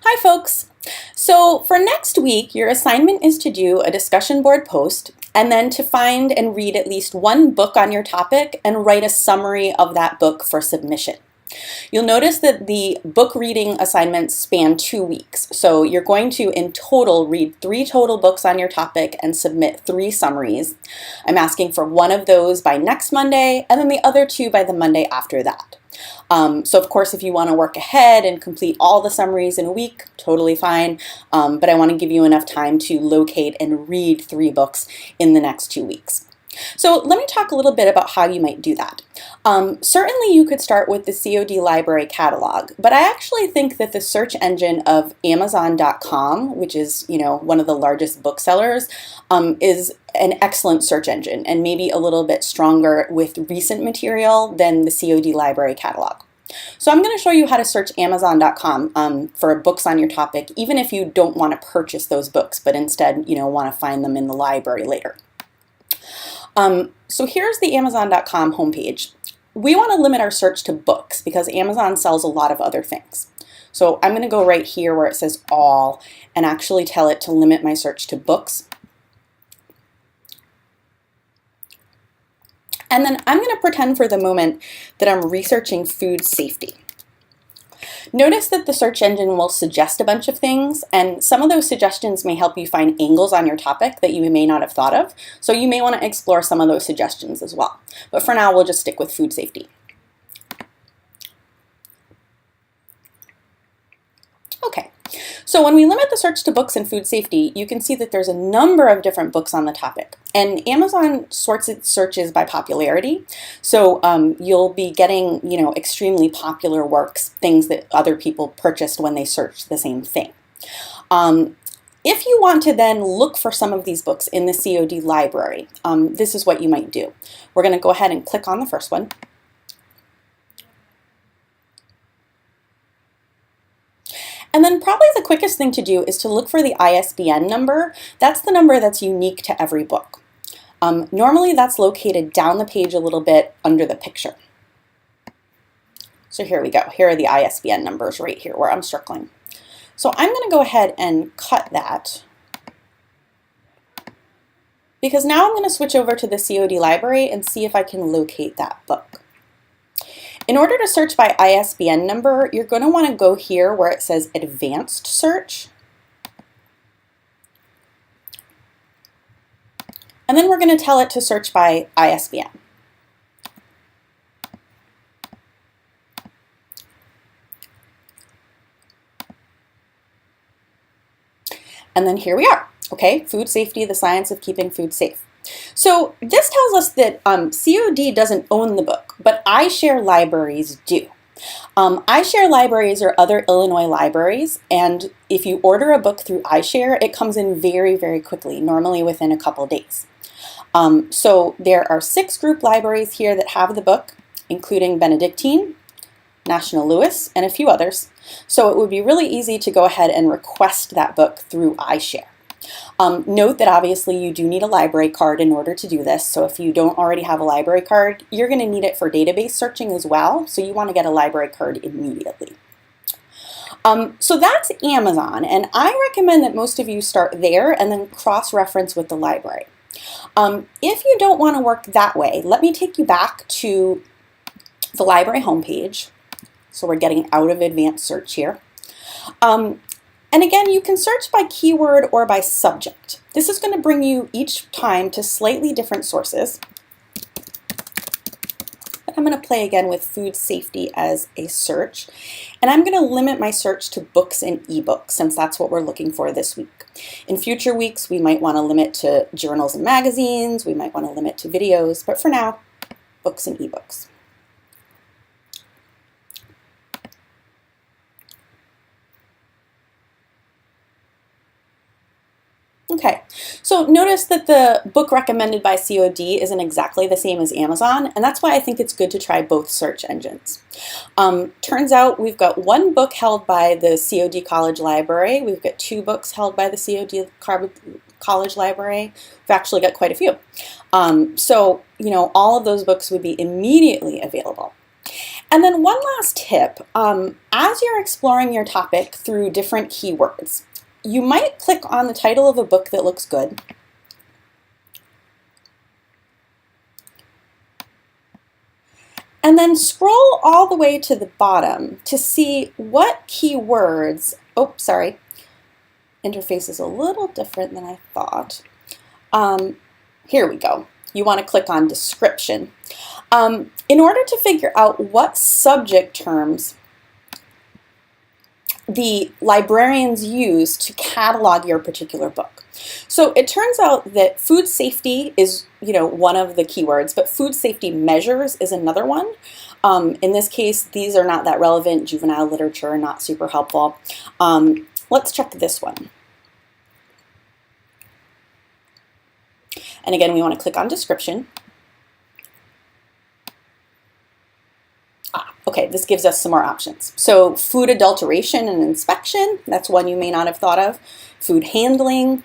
Hi folks! So for next week, your assignment is to do a discussion board post and then to find and read at least one book on your topic and write a summary of that book for submission. You'll notice that the book reading assignments span 2 weeks. So you're going to, in total, read 3 total books on your topic and submit 3 summaries. I'm asking for one of those by next Monday and then the other 2 by the Monday after that. So of course, if you want to work ahead and complete all the summaries in a week, totally fine. But I want to give you enough time to locate and read 3 books in the next 2 weeks. So let me talk a little bit about how you might do that. Certainly you could start with the COD library catalog, but I actually think that the search engine of Amazon.com, which is one of the largest booksellers, is an excellent search engine and maybe a little bit stronger with recent material than the COD library catalog. So I'm going to show you how to search Amazon.com for books on your topic, even if you don't want to purchase those books, but instead want to find them in the library later. So here's the Amazon.com homepage. We want to limit our search to books because Amazon sells a lot of other things. So I'm going to go right here where it says all and actually tell it to limit my search to books. And then I'm going to pretend for the moment that I'm researching food safety. Notice that the search engine will suggest a bunch of things, and some of those suggestions may help you find angles on your topic that you may not have thought of. So you may want to explore some of those suggestions as well. But for now, we'll just stick with food safety. Okay, so when we limit the search to books and food safety, you can see that there's a number of different books on the topic. And Amazon sorts its searches by popularity. So you'll be getting, extremely popular works, things that other people purchased when they searched the same thing. If you want to then look for some of these books in the COD library, this is what you might do. We're going to go ahead and click on the first one. And then probably the quickest thing to do is to look for the ISBN number. That's the number that's unique to every book. Normally that's located down the page a little bit under the picture. So here we go. Here are the ISBN numbers right here where I'm circling. So I'm going to go ahead and cut that because now I'm going to switch over to the COD library and see if I can locate that book. In order to search by ISBN number, you're going to want to go here where it says Advanced Search. And then we're going to tell it to search by ISBN. And then here we are. Okay, food safety, the science of keeping food safe. So this tells us that COD doesn't own the book, but iShare libraries do. iShare libraries are other Illinois libraries, and if you order a book through iShare, it comes in very, very quickly, normally within a couple days. So there are 6 group libraries here that have the book, including Benedictine, National Louis, and a few others. So it would be really easy to go ahead and request that book through iShare. Note that obviously you do need a library card in order to do this, so if you don't already have a library card, you're going to need it for database searching as well, so you want to get a library card immediately. So that's Amazon, and I recommend that most of you start there and then cross-reference with the library. If you don't want to work that way, let me take you back to the library homepage. So we're getting out of advanced search here. And again, you can search by keyword or by subject. This is going to bring you each time to slightly different sources. But I'm going to play again with food safety as a search. And I'm going to limit my search to books and ebooks since that's what we're looking for this week. In future weeks, we might want to limit to journals and magazines. We might want to limit to videos. But for now, books and ebooks. Okay, so notice that the book recommended by COD isn't exactly the same as Amazon, and that's why I think it's good to try both search engines. Turns out we've got 1 book held by the COD College Library. We've got 2 books held by the COD College Library. We've actually got quite a few. So, all of those books would be immediately available. And then one last tip, as you're exploring your topic through different keywords, you might click on the title of a book that looks good. And then scroll all the way to the bottom to see what keywords, oh, sorry, interface is a little different than I thought. Here we go. You want to click on description. In order to figure out what subject terms the librarians use to catalog your particular book. So it turns out that food safety is, one of the keywords, but food safety measures is another one. In this case, these are not that relevant. Juvenile literature, not super helpful. Let's check this one. And again, we want to click on description. Okay, this gives us some more options. So food adulteration and inspection, that's one you may not have thought of. Food handling,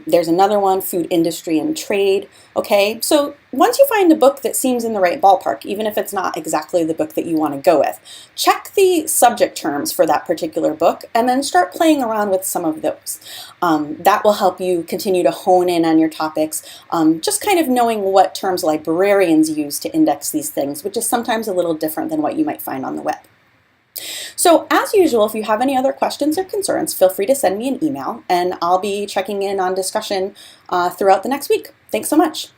there's another one, food industry and trade. Okay, so once you find a book that seems in the right ballpark, even if it's not exactly the book that you want to go with, check the subject terms for that particular book and then start playing around with some of those. That will help you continue to hone in on your topics, just kind of knowing what terms librarians use to index these things, which is sometimes a little different than what you might find on the web. So as usual, if you have any other questions or concerns, feel free to send me an email and I'll be checking in on discussion throughout the next week. Thanks so much.